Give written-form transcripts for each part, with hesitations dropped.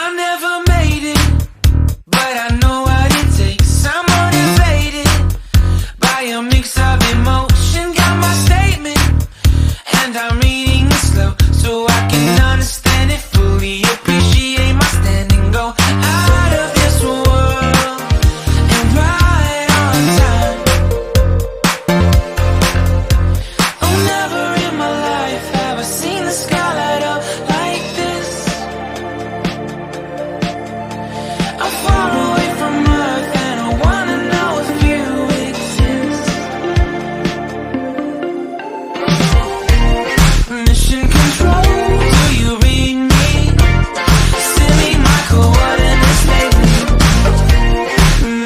I never made it, but I know what it takes. I'm motivated by a mix of emotion. Got my statement, and I'm reading it slow so I can understand it fully. Appreciate my stand and go out of this world and right on time. Oh, never in my life have I seen the sky light up like this. I'm far away from Earth and I wanna know if you exist. Mission control, do you read me? Send me my coordinates lately.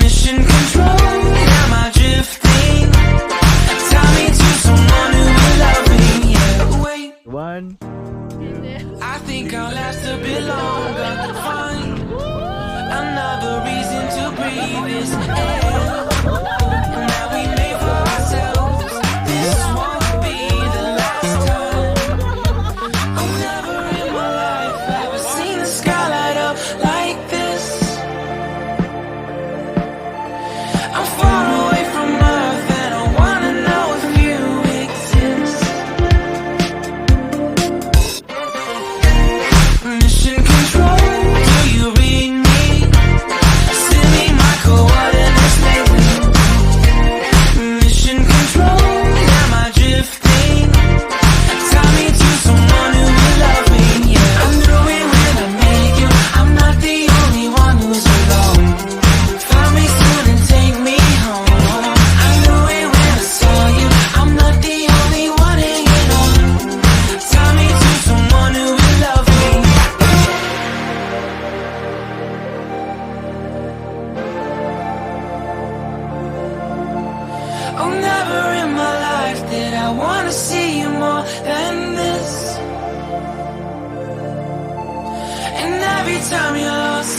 Mission control, am I drifting? Tie me to someone who will love me. Yeah, wait, One. I think I'll last a bit longer. Find another reason to breathe this air. And that we made for ourselves. This won't be the last time. Oh, never in my life have I seen the sky light up like this. I'm far away from Earth and I wanna know if you exist. Mission control, do you read me? Send me my coordinates lately. Mission control, am I drifting? Tie me to someone who will love me. Yeah, I knew it when I met you. I'm not the only one who's alone. Find me soon and take me home. I knew it when I saw you. I'm not the only one hanging on. Tie me to someone who will love me. Oh, never in my life did I wanna see you more than this. And every time you're lost,